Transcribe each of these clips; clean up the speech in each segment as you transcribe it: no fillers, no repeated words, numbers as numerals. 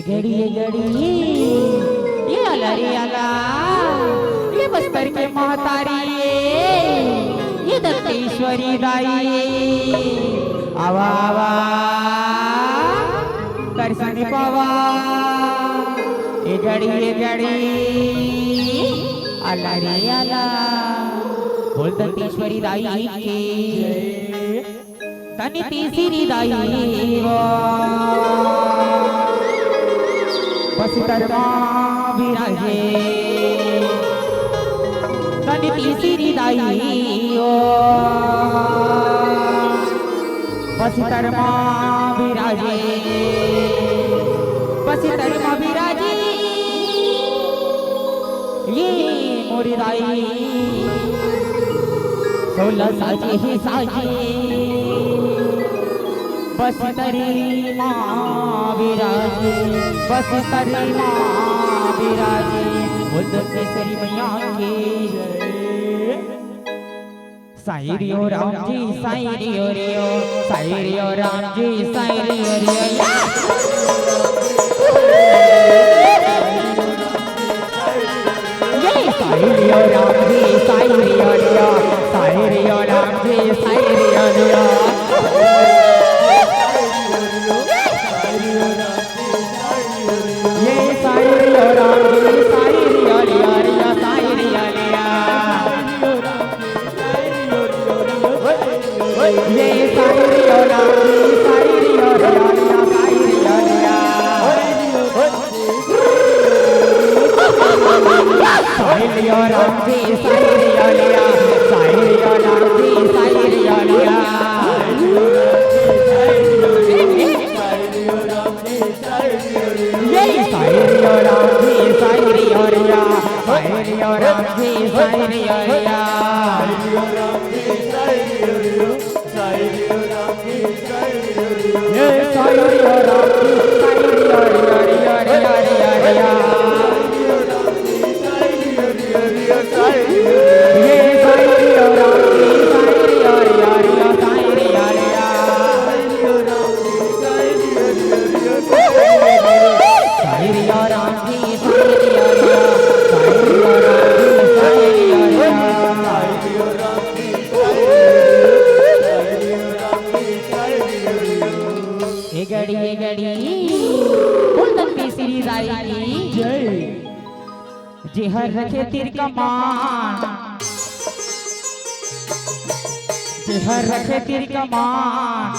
ये ये अला रे अला, ये बस्तर के महतारी ये दत्तेश्वरी दाई, आवा आवा दर्शन पावा। ये गड़ी अला रे अला, बोल दत्तेश्वरी दाई के तनि तीसरी दाई वो बसितरमा विराजे, तनि तीसरी दाई ओ बसितरमा विराजे, बसितरमा विराजे ये मोरी दाई, 16 साजे ही साजे बसितरी माँ विराजे, बसितरी माँ विराजे, बुद्ध केसरी मैया के साई रियो राम जी, साई रियो रियो, साई रियो राम जी, साई रियो रियो, ये साई रियो राम जी, साई रियो रियो, साई रियो राम जी, साई रियो रियो, जेहर रखे तीर कमान, जेहर रखे तीर कमान,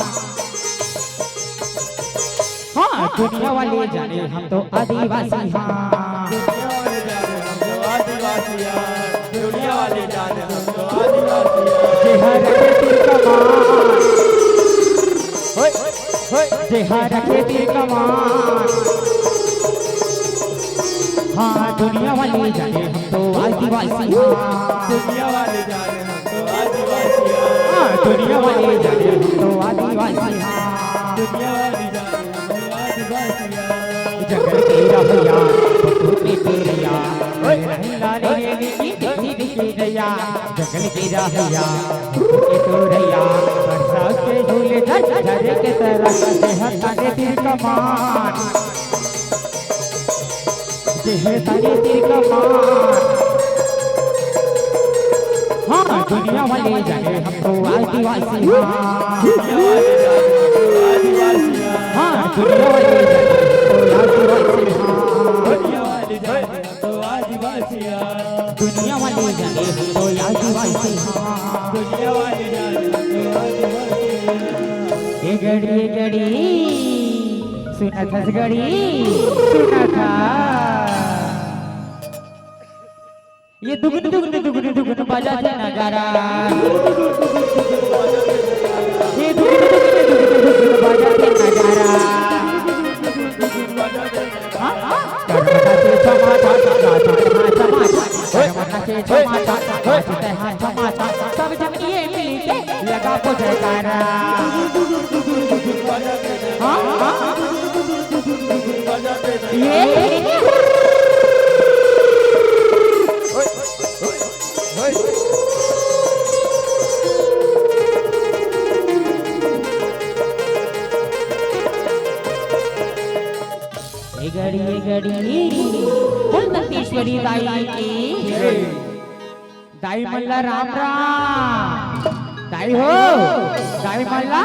हाँ दुनिया वाले जाने हम तो आदिवासी, हाँ दुनिया वाले जाने हम तो आदिवासी, जेहर रखे तीर कमान, जेहर रखे तीर कमान, हाँ दुनिया वाले जाने हम तो आदिवासी, दुनिया वाले जाने हम तो आदिवासी, हाँ दुनिया वाले जाने हम तो आदिवासी, दुनिया वाले जाने हम तो आदिवासी, जंगल के रहिया बटूटे तेरिया, रहिला रे नी की नैया, जंगल के रहिया बटूटे तोरिया, बरसा के झूले झर के तरह से हटाने तीर कमान, तारी तीर कमान, हाँ दुनिया वाले जाने हम तो आदिवासी, हाँ दुनिया वाले जाने हम तो आदिवासी, दुनिया वाले जाने हम तो आदिवासी, दुनिया वाले जाने हम तो आदिवासी, ये गड़ी सुना था गड़ी सुना था, ये दुगुन बजाते नजारा, ये दुगुन बजाते नजारा, सब जब ये मिलके लगा को जयकारा, ये बसंतेश्वरी दाई की दाई मल्ला राम राम दाई हो दाई मल्ला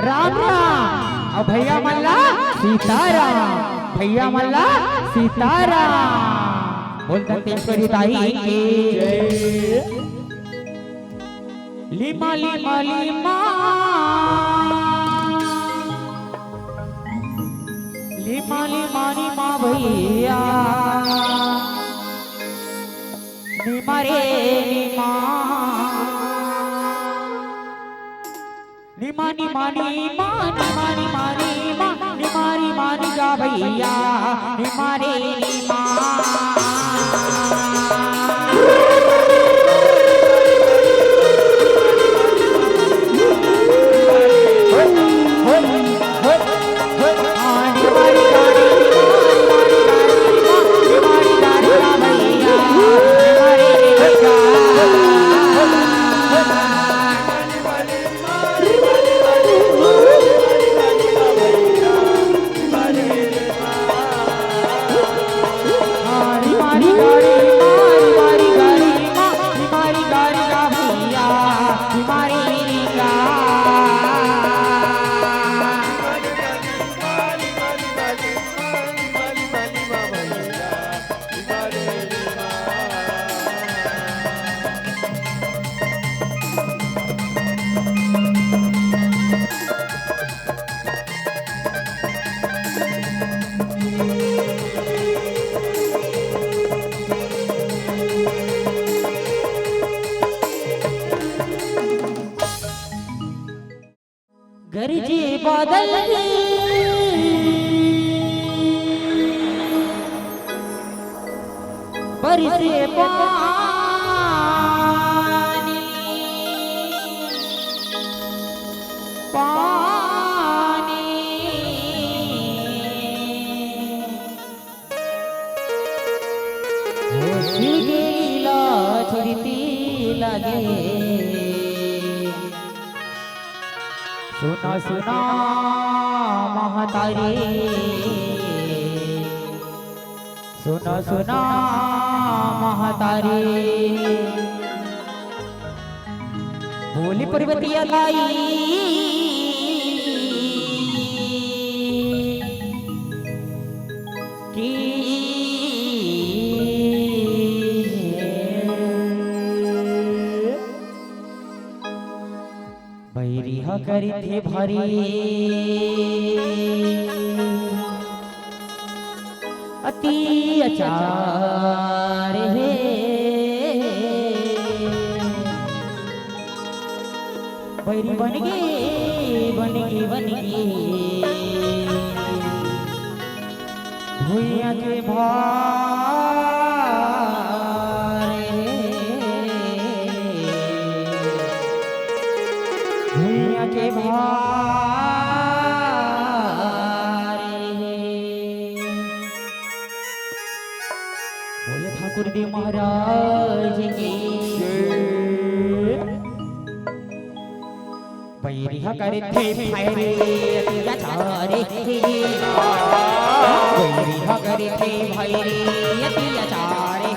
राम राम और भैया मल्ला सीताराम भैया मल्ला सीताराम बोल दंतेश्वरी दाई की lima lima lima lima lima lima भैया निमा रे निमा निमा निमा निमा निमा निमा निमा निमा निमा निमा भैया निमा रे निमा गरजे बादल बरसे पानी पानी लीला छुड़ती लगे सुना सुना महतारी सुना सुना महतारी बोली पर्वतिया लाई की बैरिहा करी थे भरी अति अचार है बैरी बन गए बन गए बन गए भुइया के भार भुइया के भार बोले ठाकुर देव महाराज की बैरिहा करे थे भैरे अत्याचारे बैरिहा करे थे भैरे अत्याचारे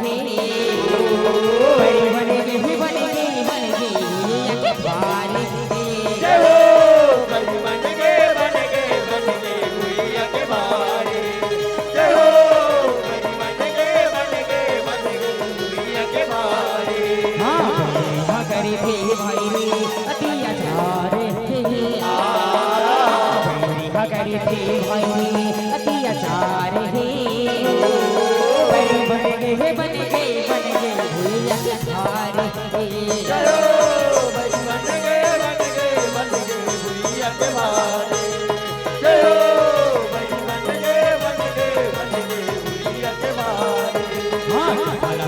बैरी बने गए बन गए अत्याचारे अत्याचार है बन गए भैया के भार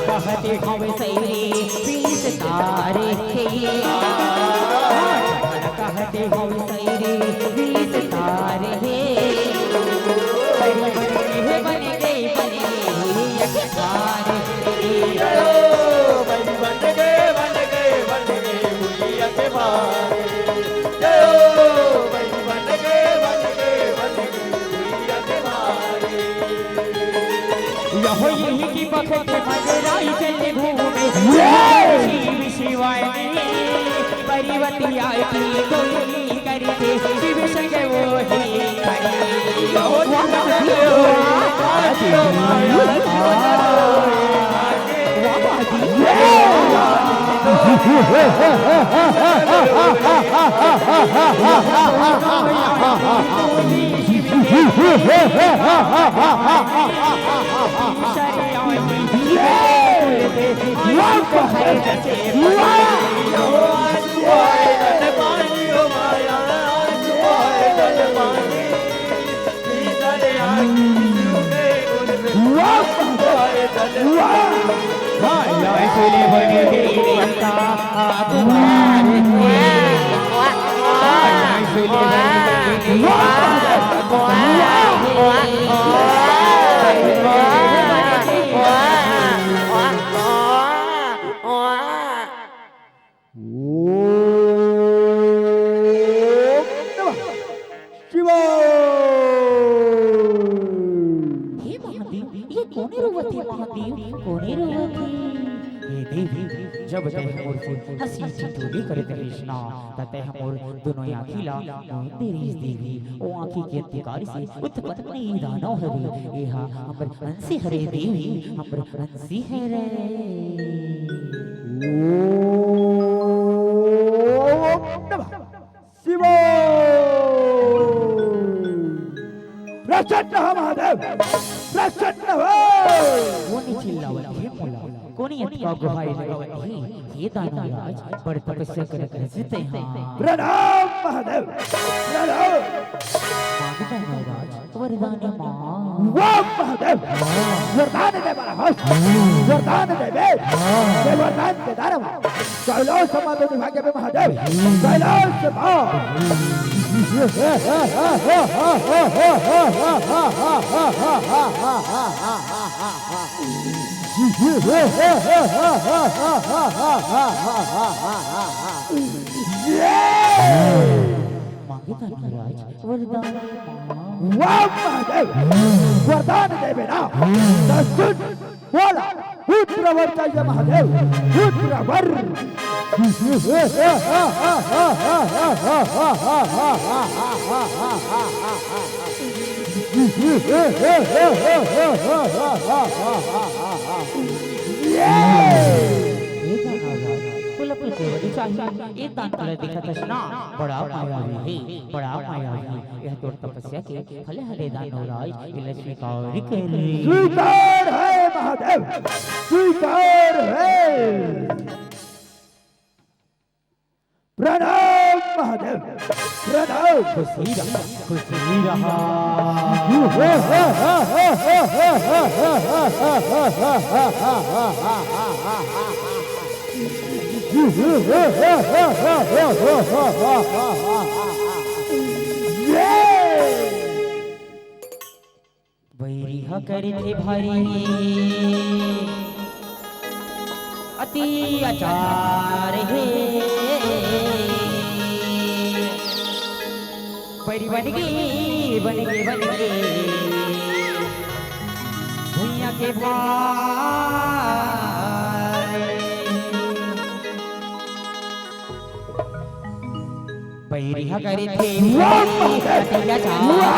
कहते हवे सैरे पीस तारे कहते हवे सैरे पीस तारे बन गए अत्याचार यही की वक्त मजराई चले घूमे शिव शिवाय परिवती आई कोई करके शिव संग वो ही जब तक मोर से हसी ठिठोली करत कृष्णा तते हमोर दोनों आँखिला तेरी देवी ओ आँखी के अंधकार से उत्पन्न नहीं दानो हरे एहा हमर हंसी हरे देवी हमर हंसी हरे ओम नमः शिवाय प्रसन्न हो महादेव प्रसन्न हो कोनी चिल्लावत है मोला कोनी अतका गुहाई लगावत है ये दानवराज बड़ तपस्या करत रहते हैं प्रणाम महादेव प्रणाम मांगता महाराज वरदान मां वाह महादेव वरदान दे बड़ा होश वरदान दे बे वरदान दे दारवा कैलाश समाधि विभाग में महादेव कैलाश मां मांगता महाराज वरदान वाह महादेव वरदान दे बेना दस्तुर बोला पुत्र वर चाहिए महादेव पुत्र वर एक दान कर दिखा कृष्णा बड़ा मायावी है बड़ा मायावी यह तो तपस्या के फल हरे दानवराज ये स्वीकार करे स्वीकार है महादेव स्वीकार है प्रणाम महादेव प्रणाम खुशी रहा बैरी करे थे भारी अति आचार है बैरी बन गई भैया के भाई बैरी करे थे भाई अत्याचार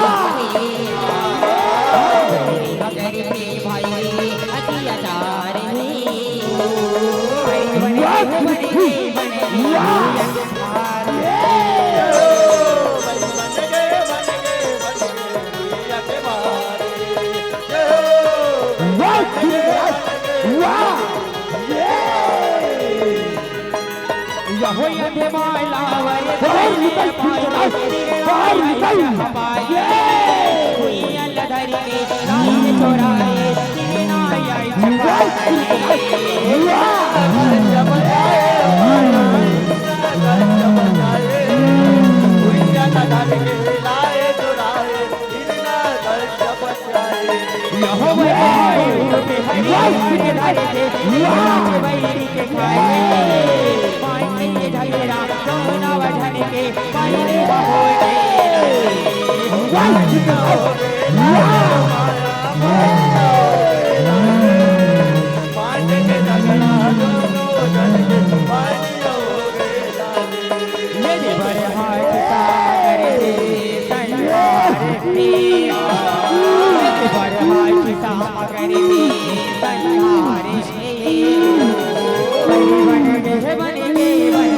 अंधारे से परी बन गए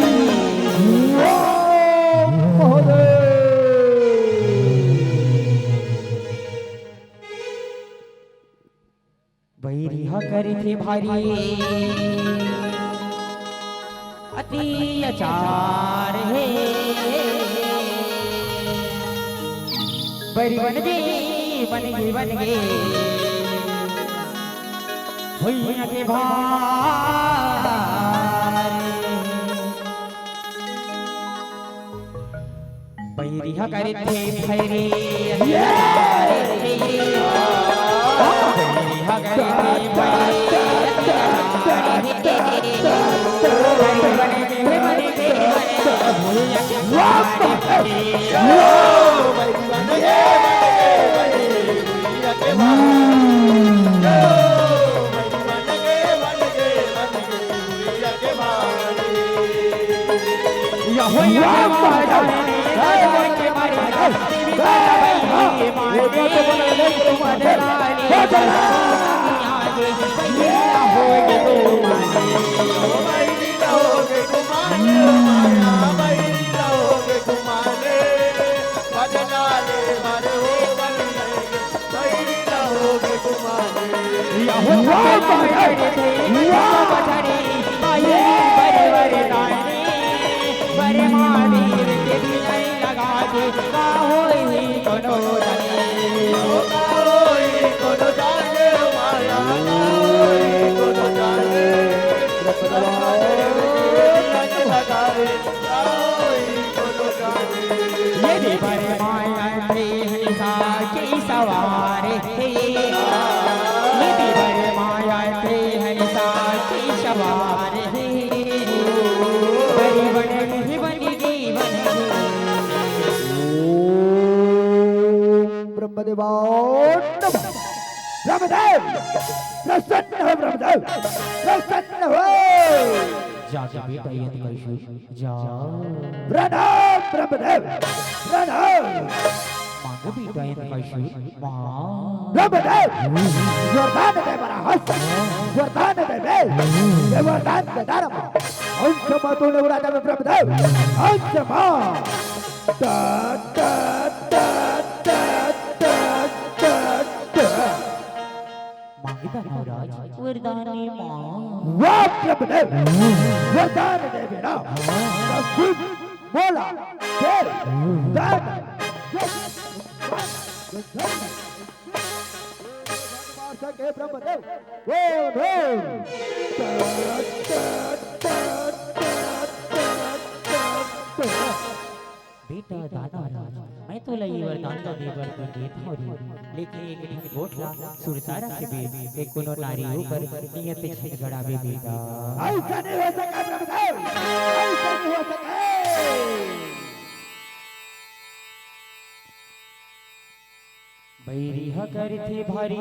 बैरिया करी थी भारी अत्याचार है बड़ी बन गई भैया के भार बैरिया करे थे भैरी बैरिया करे थे ब्रह्मदेव प्रसन्न हो ब्रह्मदेव प्रसन्न हो जाके बेटा ये कैसे जा प्रणाम ब्रह्मदेव प्रणाम मांगो बेटा ये कैसे मां ब्रह्मदेव वरदान दे बड़ा हस्त वरदान दे बे ये वरदान दे दारम अंश मातो ने उड़ा दे ब्रह्मदेव अंश मा ता ता ता ता महाराज वरदानी मां वाह ब्रह्मदेव वरदान दे बेटा बोला देव दान सके ब्रह्मदेव वो बेटा दादा मैं तो लई वरदान तो देवर को देता हूं लेकिन एक दिन गोठला सुरसारा के बे एक कोनो नारी ऊपर नियत पे छत गड़ावे बेटा ऐसा नहीं हो सका ब्रह्मदेव ऐसा नहीं हो सके बैरिया कर थे भारी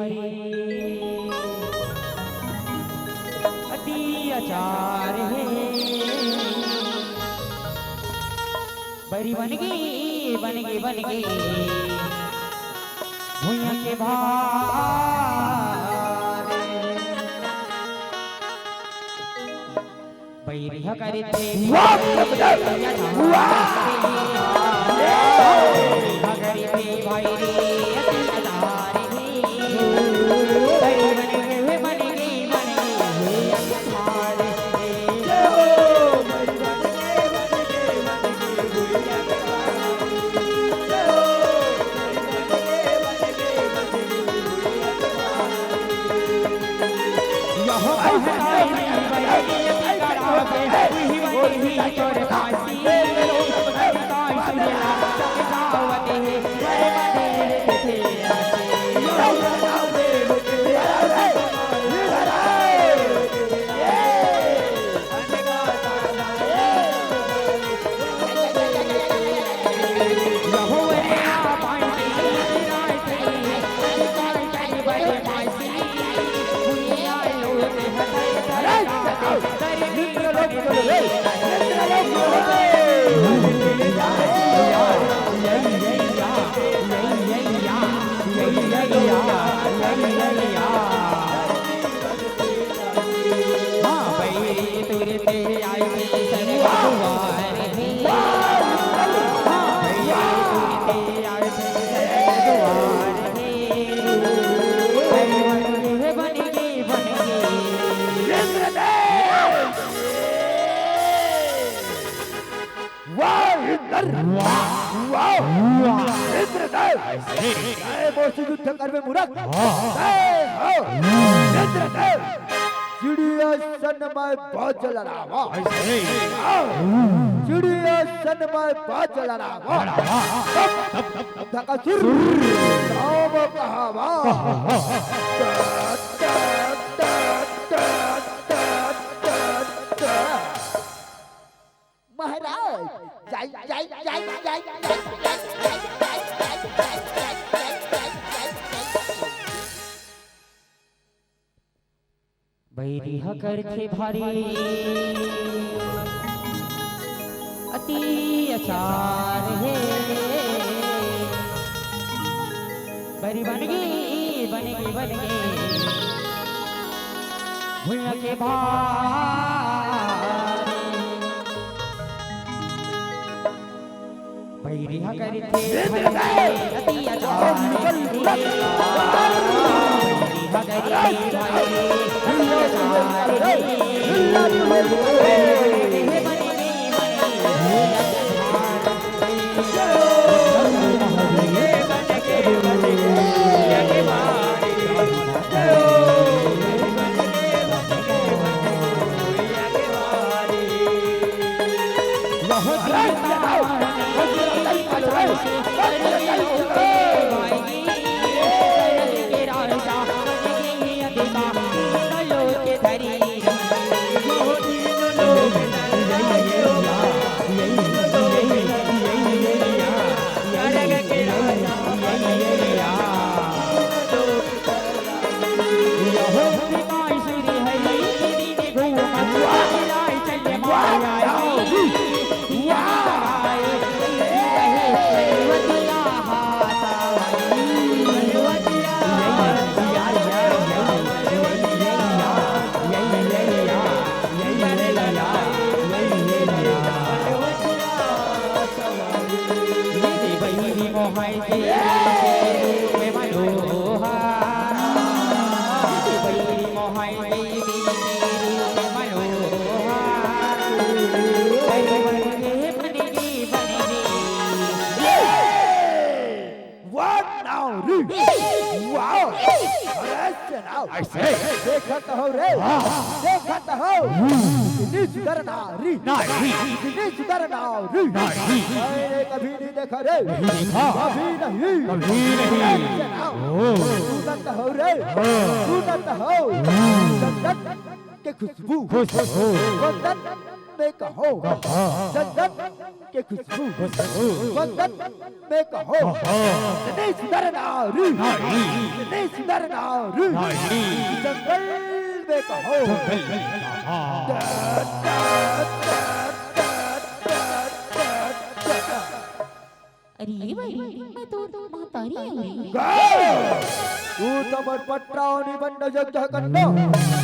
अत्याचार है बड़ी बन गई भूया के भार बैरिया करे थे कर वाह इंद्रदेव जय बोसी युद्ध करवे मूर्ख जय हो इंद्रदेव चिड़िया सन में बाज लड़ावा चिड़िया सन में बाज लड़ावा धकासुर नाम कहावा महाराज जय जय जय जय बैरिया करके भारी अति अचार है बरी बनगी भूया के भार बैरिया करके अति अचार देखत हो रे देखत हो कितनी सुंदर नारी कितनी सुंदर नारी मैंने कभी नहीं देखा रे कभी नहीं सुनत हो रे सुनत हो चंदन के खुशबू चंदन में कहो चंदन के खुशबू चंदन में कहो कितनी सुंदर नारी कितनी सुंदर नारी जंगल में कहो अरे भाई मैं तो महतारी हूँ तू तो मत पटरावनी बंद जग करना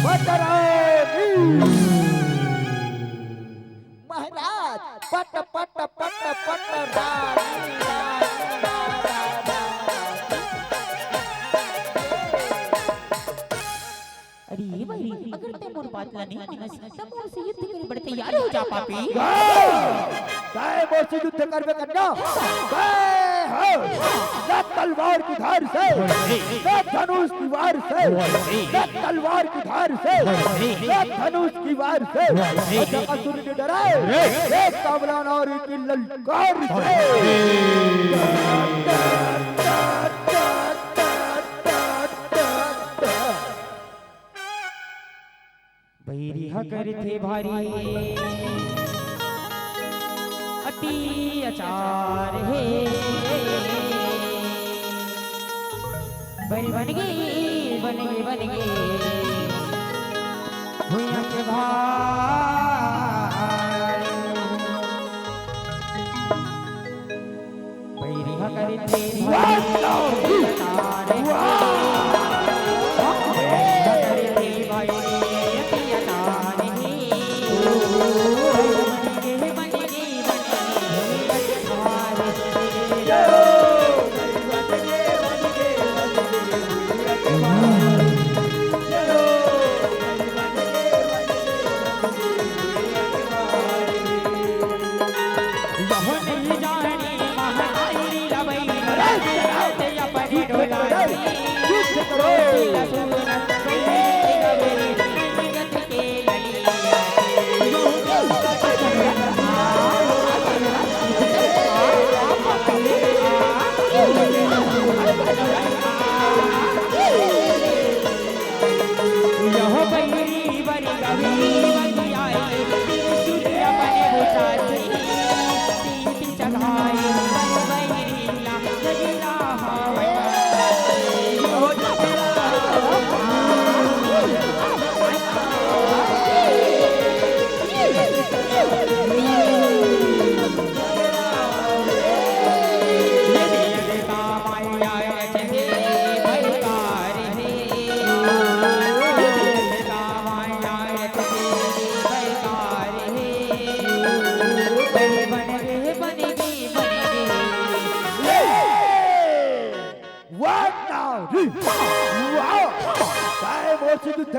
पटरावनी महाराज पट पट पट पट अरे भाई अगर ते मोर बात ला नहीं मानस तब मोर से युद्ध करे बड़े तैयार हो जा पापी काय मोर से युद्ध करबे करना काय हो ना तलवार की धार से ना धनुष की वार से ना तलवार की धार से ना धनुष की वार से असुर के डराए एक कामरान और की ललकार से बैरिया करते भारी अति अचार है बरी बन गई भूया के भार बैरिया करते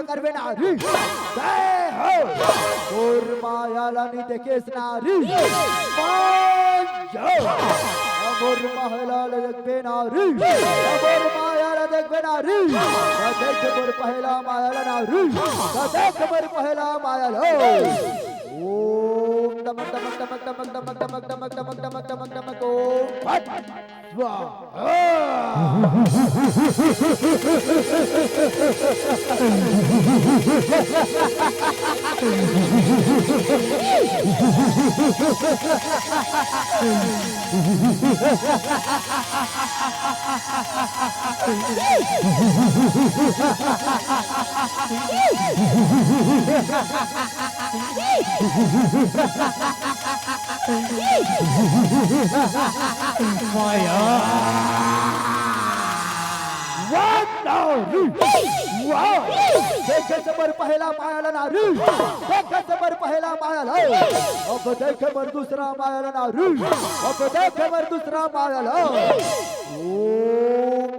करवे नारी जय हो तोर मायाला नी देखेस नारी माया अमर महलाला देखबे नारी अमर मायाला देखबे नारी देख मोर पहला मायाला नारी देख मोर पहला मायाला ओम टमक टमक टमक टमक टमक टमक टमक टमक टमक टमक टमक ओम फट स्वाहा माया वाह देख समर पहला मायाला नारी देख समर पहला मायाला अब देख मर दूसरा मायाला नारी अब देख मर दूसरा मायाला ओम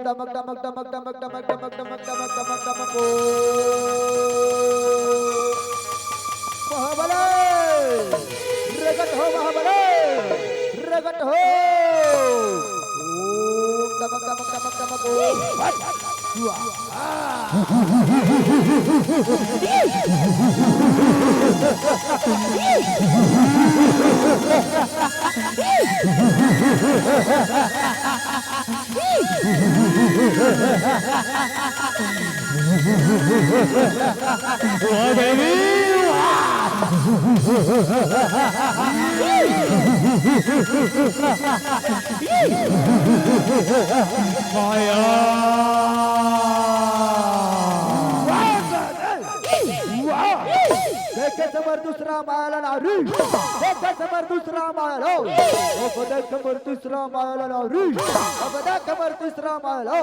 टमक टमक टमक टमक टमक टमक टमक टमक टमक टमक महाबले रगत हो महाबले रगत हो ओम टमक टमक टमक टमक ओम देखे समर दूसरा मायाला नारी देखे समर दूसरा मायाला अब देख समर दूसरा मायाला नारी अब देख समर दूसरा मायाला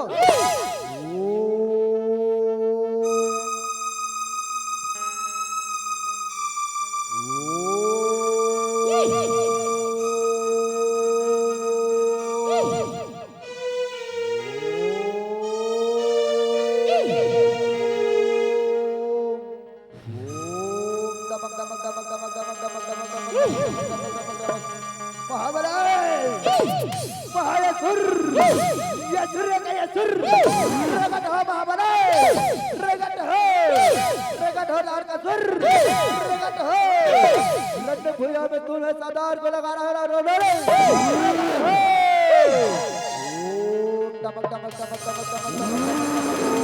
भैया में तूने सरदार को लगा रहा है रो रो टमक टमक टमक टमक टमक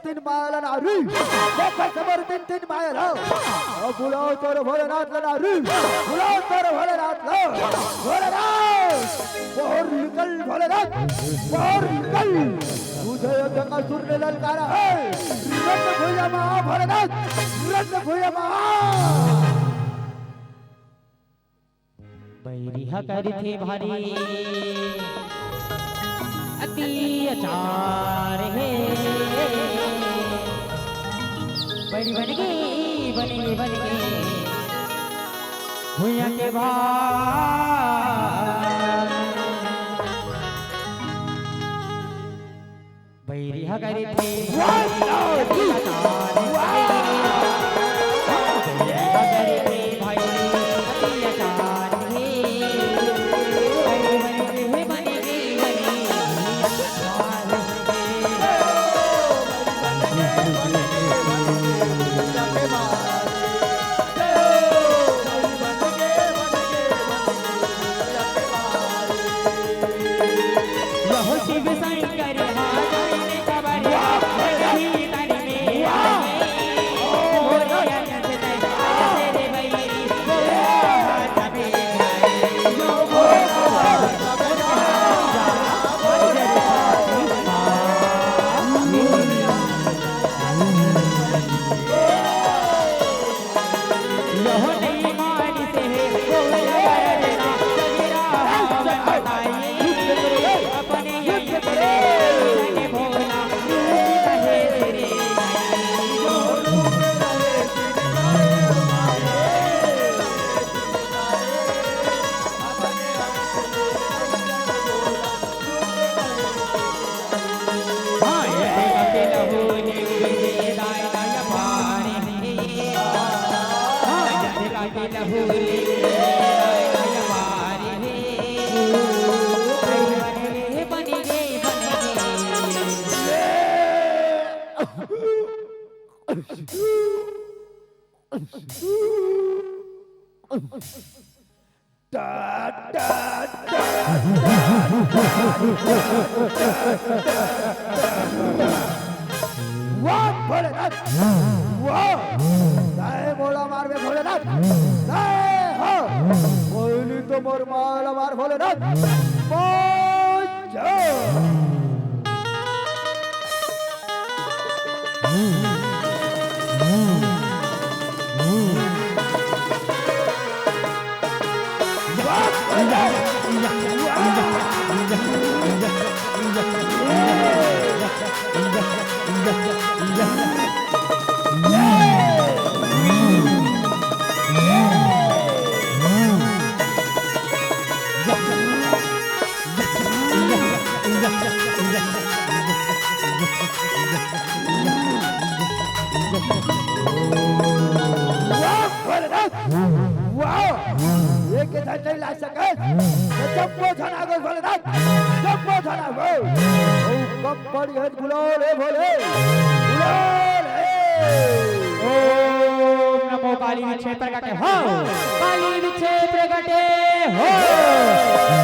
तीन मायाला नारी समर तीन मायाला बुलाओ तोर भोलेनाथ नारी बुलाओ तोर भोलेनाथ भोलेनाथ बाहर निकल भोलेनाथ बाहर निकल तुझे गंगा सुर ने ललकारा है रत्न भुजा महा भोलेनाथ रत्न भुजा महा बैरिहा करी थे भारी अत्याचार है बड़ी बन गई भुइया के भार बैरिहा करी थे रोहनी मान से बोल रजना सजरा हवन बताइए अपने यज्ञ करे जने भोला रहे तेरे वाह भोलेनाथ वाह जय बोला मार में भोलेनाथ जय हो बोली तो मोर माला मार भोलेनाथ जय नहीं ला सके जब वो धना गो भोलेनाथ जब वो धना गो ओ कब पड़ी है गुलाल है भोले गुलाल है ओम नमो काली विच्छे प्रगटे हो काली विच्छे प्रगटे हो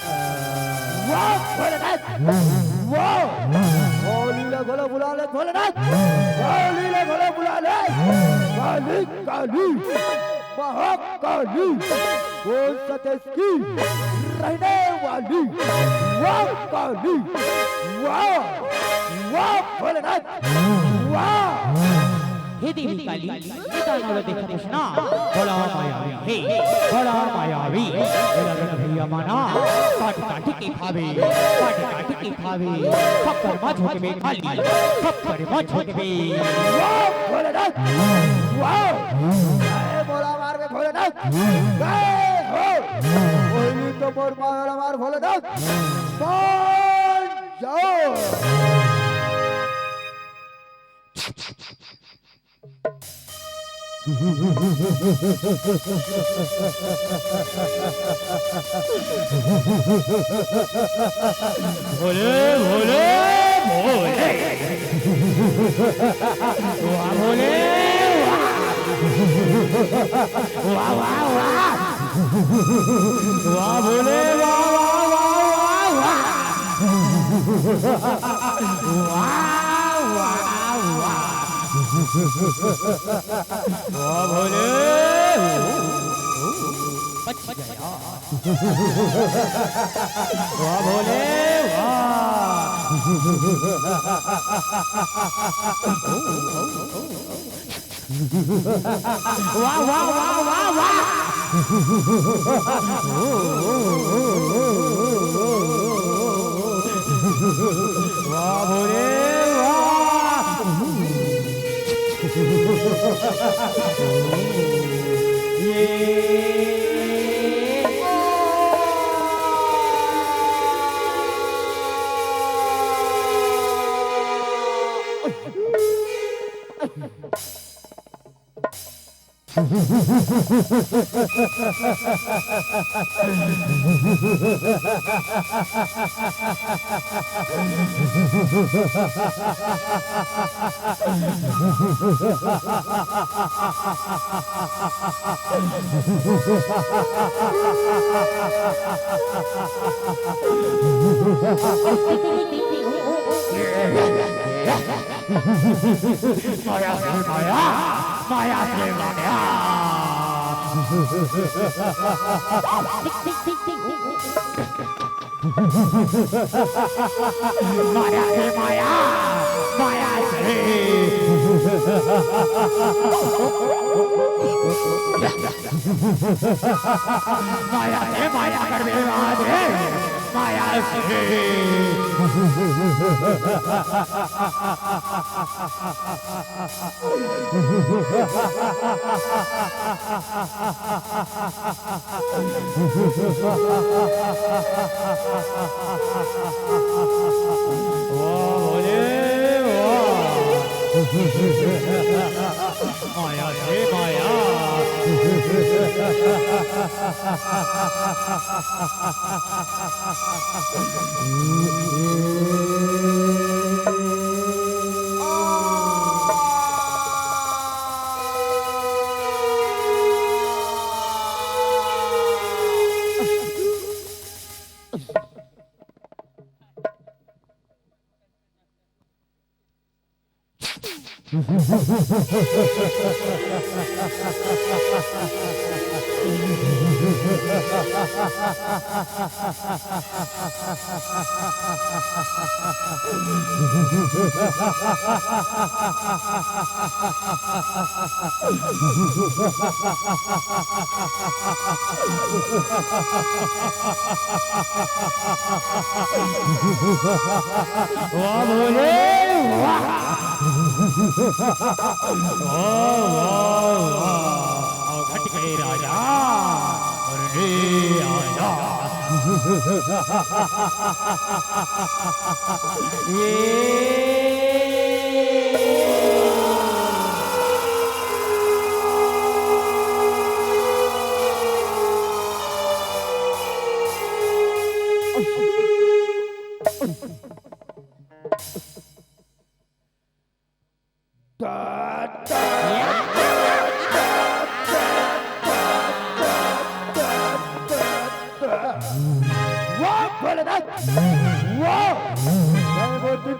वाह भोलेनाथ वाह होली ले भोले बुला ले भोलेनाथ होली ले भोले बुला ले काली काली महाकाली बोल सतेश की रहने वाली वाह काली वाह वाह भोलेनाथ वाह हे देवी काली दानव देखा कृष्णा बड़ा मायावी हे बड़ा मायावी मेरा रण भैया माना काट काट के खावे थप्पड़ मार झोंक में खाली थप्पड़ मार झोंक में वाह भोलेनाथ वाह जय बोला मार में भोलेनाथ जय हो बोली तो मोर माला मार भोलेनाथ बोल जाओ भोले भोले भोले वाह भोले वाह वाह वाह वाह भोले वाह वाह वाह वाह वाह भोले वाह भोले वाह वाह वाह वाह वाह वाह भोले माया से माया माया से माया माया से माया माया से माया से माया कर दे माया से माया से माया वाह बोले वाह घट गए राजा अरे आजा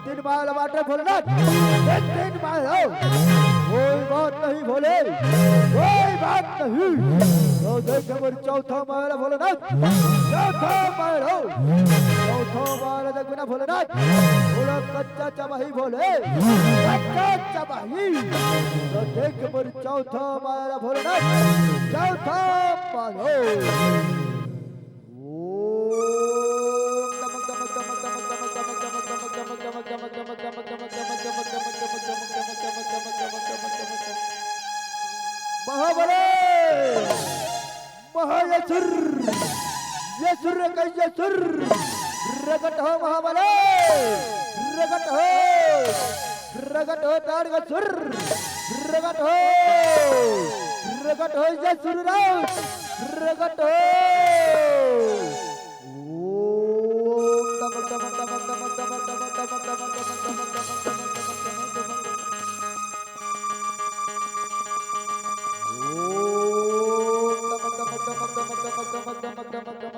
तीन माइल बाटे भोलेनाथ तीन माइल हो कोई बात नहीं भोले कोई बात नहीं तो देख मेरी चौथा माइल भोलेनाथ चौथा माइल हो चौथा माइल देख ना भोलेनाथ थोड़ा कच्चा चबाही भोले कच्चा चबाही तो देख मेरी चौथा माइल भोलेनाथ चौथा माइल हो महाबले महायसुर यसुर का यसुर रगट हो महाबले रगट हो ताड़ का सुर रगट हो यसुर राव रगट हो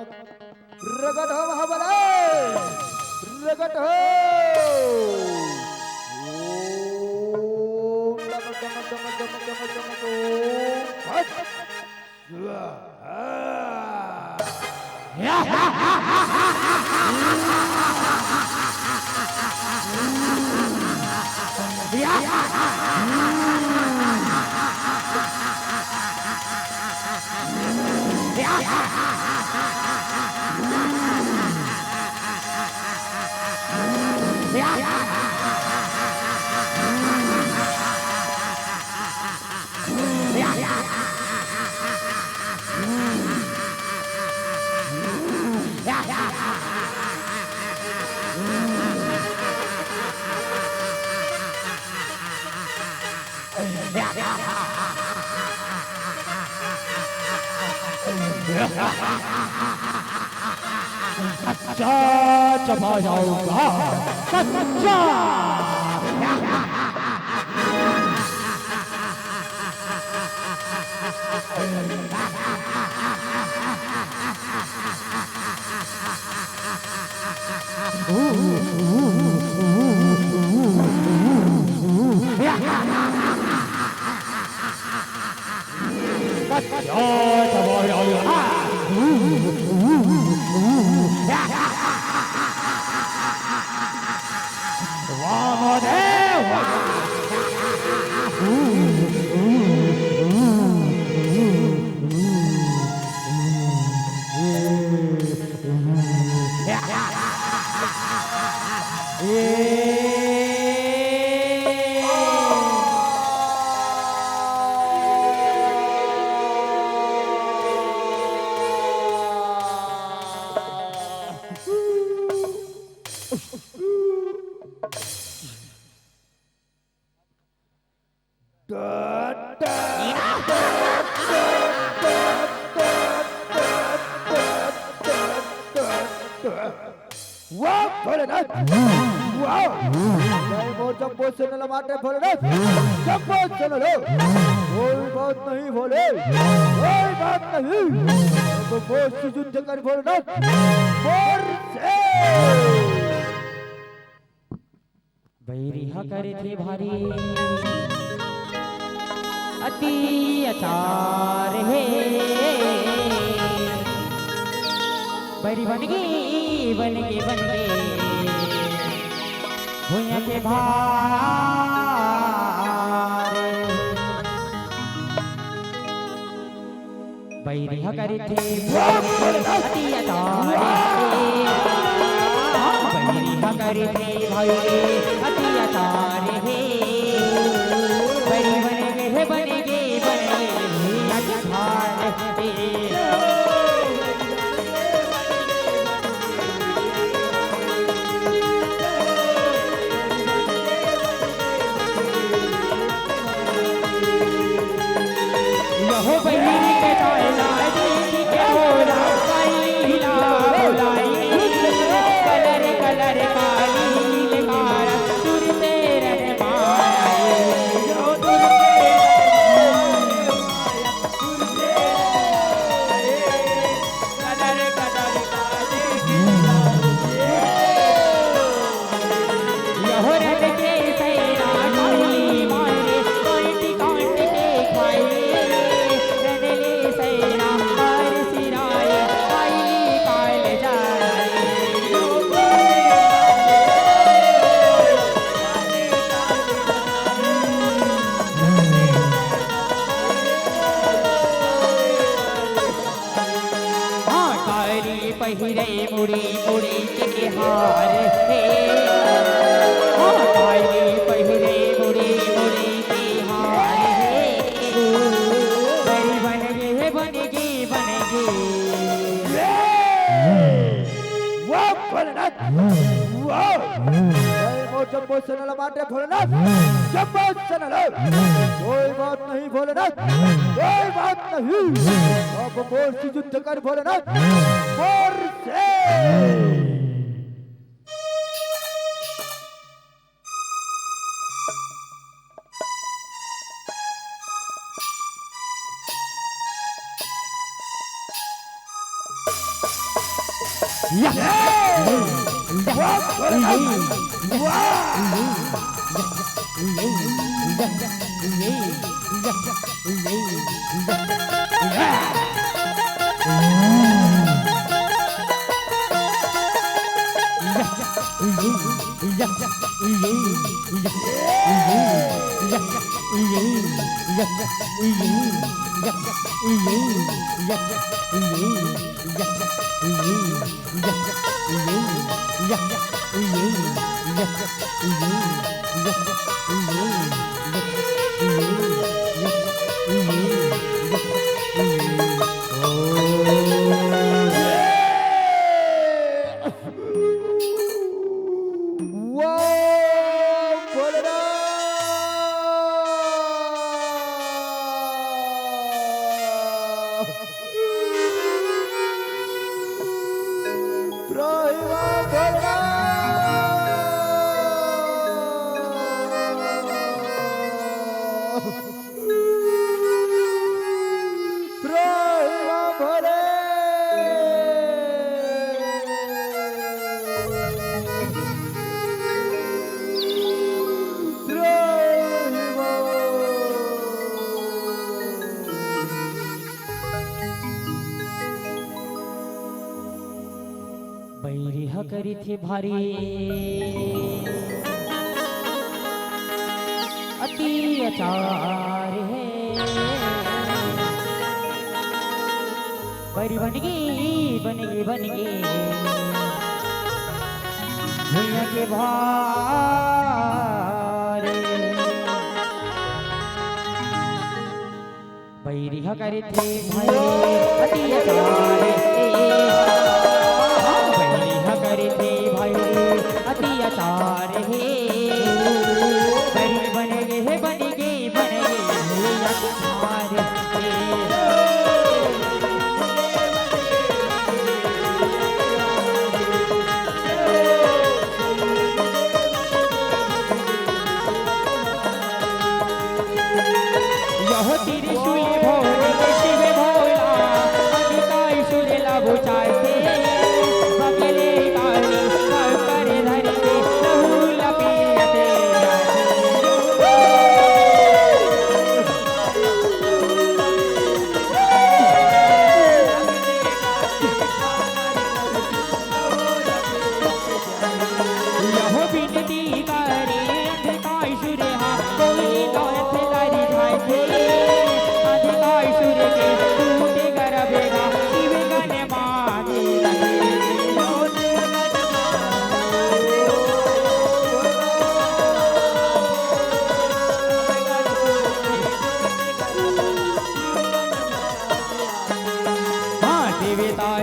रगट हो महाबले रगट हो सच्चा चबा जाऊंगा सच्चा वाह भोलेनाथ वाह जय बोल जब्बो सुनल माटे भोलेनाथ जब्बो सुन लो कोई बात नहीं भोले कोई बात नहीं तो बोल से युद्ध कर भोलेनाथ मोर से बैरिहा करे थे भारी अति अचार है बैरी बन गई भुइया के भार बैरिहा करे थे अति अचार बैरिहा करे थे भाई अति अचार है बैरी बन गए भुइया के भार हो बहिनी के चोला जी के बोला हिला बुलाई कलर कलर काली कार दूर तेरे माया जो दूर कलर कलर काली यहो रट के सैरा काली मारे कांटी कांटी के खाई पहिरे मुड़ी मुड़ी के हार है पहिरे मुड़ी मुड़ी के हार है बन गए वाह भोलेनाथ वाह जय बोल जब्बो सुनल माटे भोलेनाथ जब्बो सुनल कोई बात नहीं भोलेनाथ कोई बात नहीं अब मोर से युद्ध कर भोलेनाथ मोर से करी थी भारी अत्याचार है पर बन गई भैया के भारे बैरिया करे थे भाई अत्याचार बैरिया करे थे भाई अत्याचार है बन गए भैया के भारे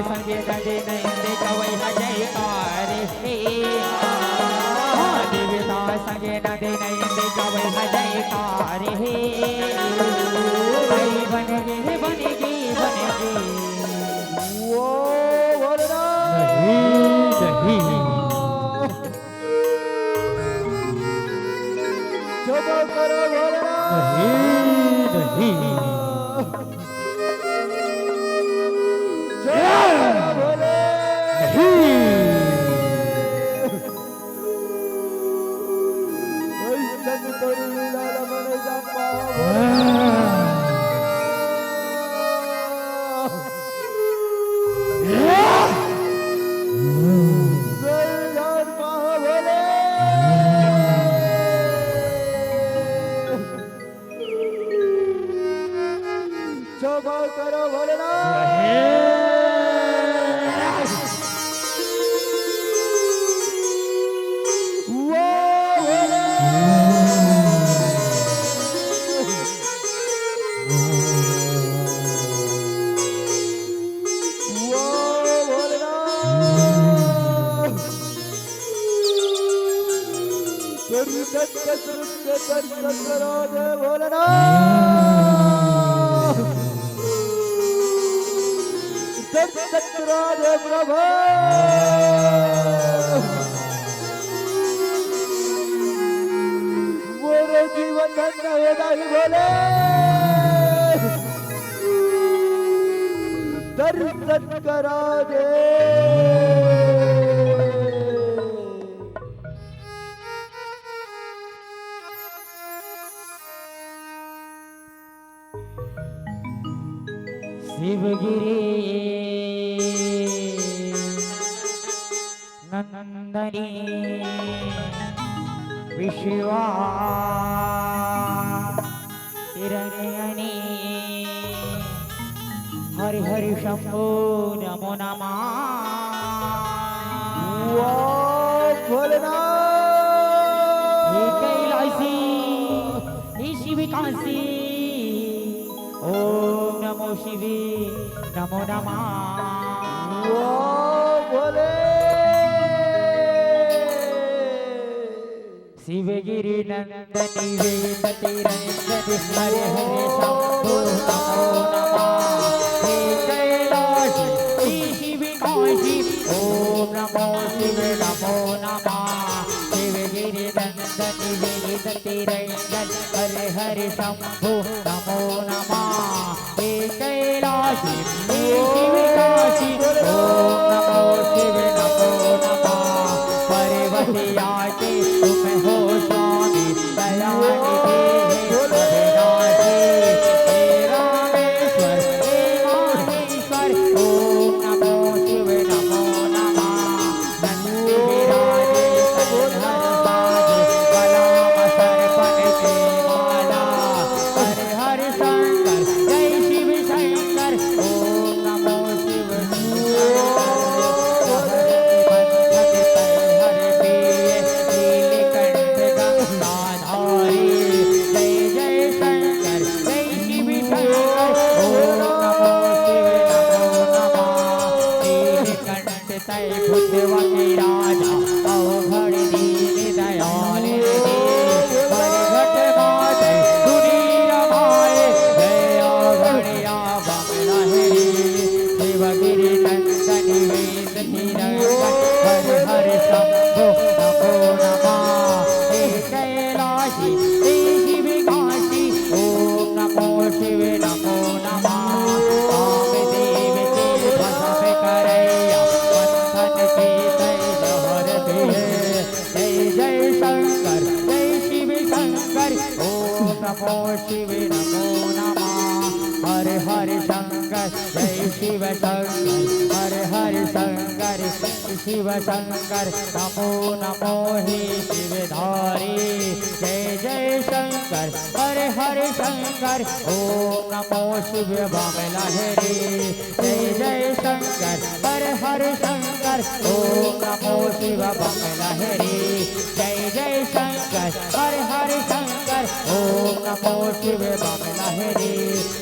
संगे नदे नंदे कवई जयकार हे देवता संगे नदे नंदे कवई जयकार हे बन गे वो बोलना चलो करो बोलना करो बोलना बोलना सतराज प्रभु मोरे जीवन धन्य होगा ही बोले दर्शन करा दे शिवगिरी नंदनी विश्वा हिरण्यनी हरि हरि शंभो नमो नमः बोलना हे कैलासी हे शिवकाशी ओम नमो शिवे नमो नमः बोले शिवगिरि नंदनी वेदति रंजनि हरे हरे शंभो नमो नमः हे कैलाशी हे शिवकाशी ओम नमो शिवे नमो नमः शिवगिरि नंदनी वेदति रंजनि हरे हरे शंभो नमो नमः हे कैलाशी हे शिवकाशी ओम नमो शिवे नमो नमः पर्वती आके तुम हो स्वामी दयानिधि अविनाशी हे रामेश्वर हे माहेश्वर ओम नमो शिवे नमो नमः हरे शंकर जय शिव शंकर हरे हरे शंकर शिव शंकर नमो नमो हे शिवधारी जय जय शंकर हरे हरे शंकर ओम नमो शिव बामला हरे जय जय शंकर हरे हरे शंकर ओम नमो शिव बामला हरे जय जय शंकर हरे हरे शंकर ओम नमो शिव बामला हरे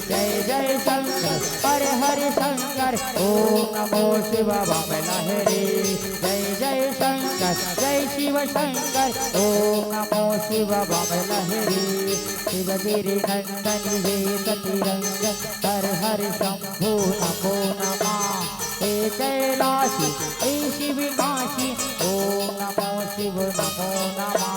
जय जय शंकर हरे हरे शंकर ओम नमो शिव बामला हरे जय जय शंकर जय शिव शंकर ओम नमो शिव बामला हरे शिवगिरि नंदन हे सतिरंजन हर हर शंभो नमो नमः हे कैलाशी हे शिवकाशी ओम नमो शिव नमो नमः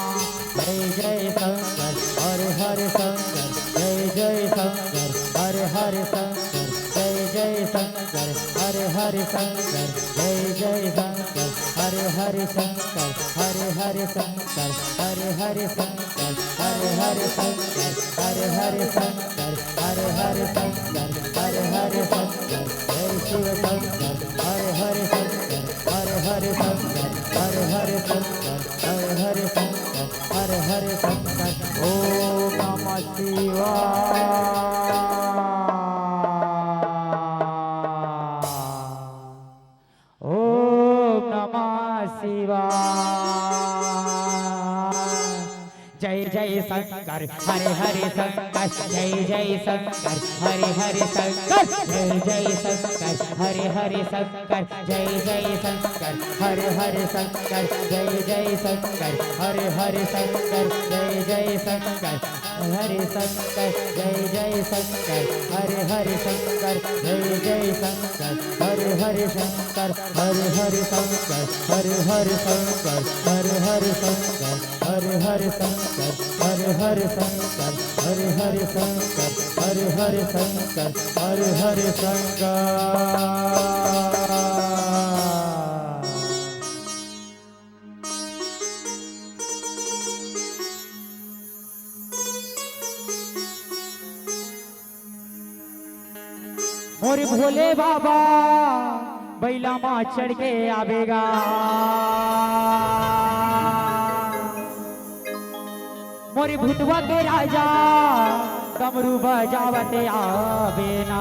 जय जय शंकर हर हर शंकर जय जय शंकर हर हर शंकर जय जय शंकर हर हर शंकर जय जय शंकर हर हर शंकर हर हर शंकर हर हर शंकर हर हर शंकर हर हर शंकर हर हर शंकर हर हर शंकर जय शिव शंकर हर हर शंकर हर हर शंकर हर हर शंकर हर हर शंकर हर हर शंकर ओम नमः शिवाय ओम नमः शिवाय जय जय शंकर हरे हरे शंकर जय जय शंकर हरे हरे शंकर जय जय शंकर हरे हरे शंकर जय जय शंकर हरे हरे शंकर जय जय शंकर हरे हरे शंकर जय जय शंकर हरे शंकर जय जय शंकर हरे हरे शंकर जय जय शंकर हरे हरे शंकर हरे हरे शंकर हरे हरे शंकर हरे हरे शंकर हरे हरे शंकर हरे हरे शंकर हरे हरे शंकर हरे हरे शंकर हरे हरे शंकर मोरे भोले बाबा बैला माँ चढ़ के आवेगा मोरे भूतवा के राजा डमरू बजावत आवेना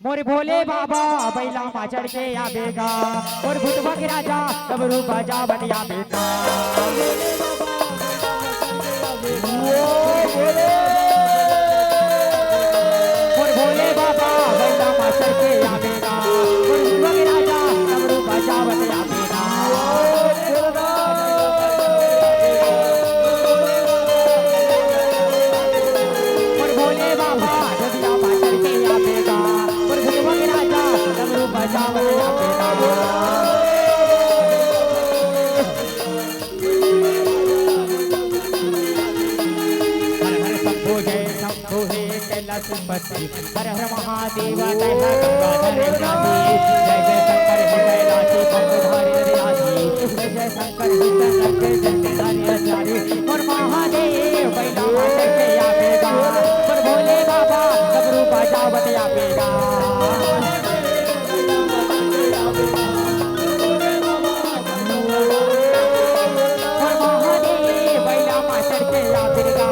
मोरे भोले बाबा बैला माँ चढ़ के आवेगा और भूतवा के राजा डमरू बजावत आवेगा भोले बाबा बैला माँ चढ़ के आवेगा और भूतवा के राजा डमरू बजावत आवेगा हर हर महादेव जय जय शंकर जय राशि जय जय शंकर और महादेव बैला माता के आवेगा और भोले बाबा डमरू बजावत आवेगा और महादेव बैला माता के आवेगा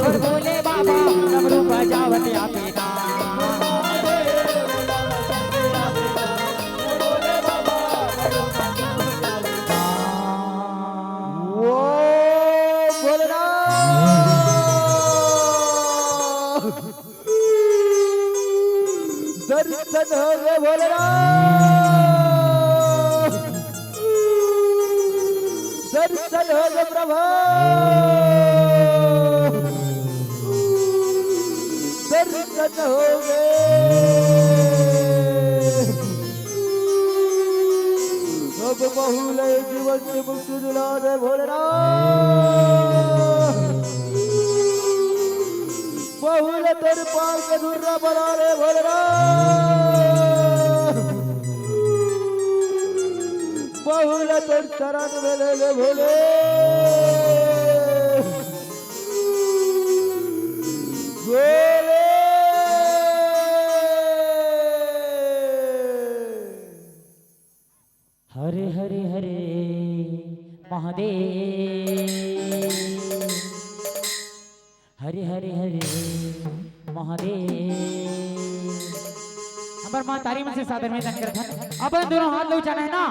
और भोले बाबा डमरू बजावत आवेगा दर्शन हो गए भोलेनाथ दर्शन हो गए प्रभु दर्शन हो गए अब बहुल जीवन से मुक्ति दिला दे भोलेनाथ बहुल तेरे पाल के धुर्रा बना रे भोलेनाथ बहुल तेरे शरण में ले ले भोले महादेव हरे हरे हरे महादेव अबर मां तारी में से सादर में दन करथन अपन दोनों हाथ लो जाना है ना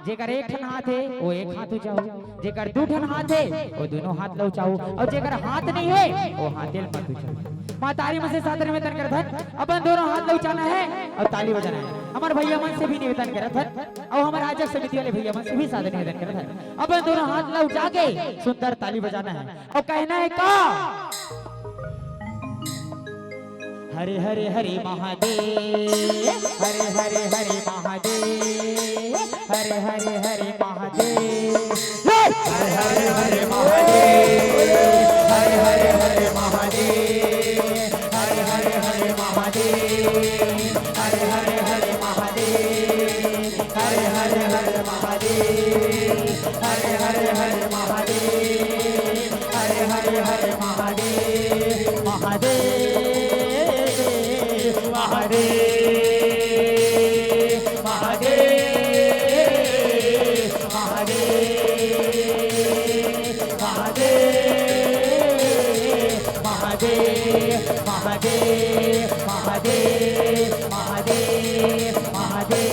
जेकर एक ठन हाथ है वो एक हाथ उचाओ जेकर दो ठन हाथ है वो दोनों हाथ लो चाओ और जेकर हाथ नहीं है वो हाथेल मत उचाओ मां तारी में से सादर में दन करथन अपन दोनों हाथ लो जाना है और ताली बजाना है हमार भैया मन से भी निवेदन करथन और हमारे आयोजक समिति वाले भैया मन से भी सादर निवेदन करथन अपन दोनों हाथ लो जाके सुंदर ताली बजाना है और कहना है का हरे हरे हरे महादेव हरे हरे हरे महादेव हरे हरे हरे महादेव हरे हरे हरे महादेव हरे हरे हरे महादेव हरे हरे हरे महादेव हरे हरे हरे महादेव हरे हरे हरे महादेव हरे हरे हरे महादेव हरे हरे हरे महादेव महादेव महादेव महादेव महादेव महादेव महादेव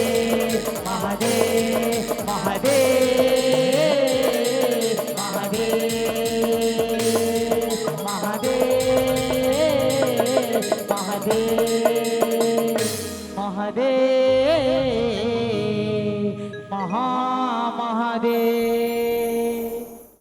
महादेव महादेव महादेव महादेव महादेव महादेव महादेव महादेव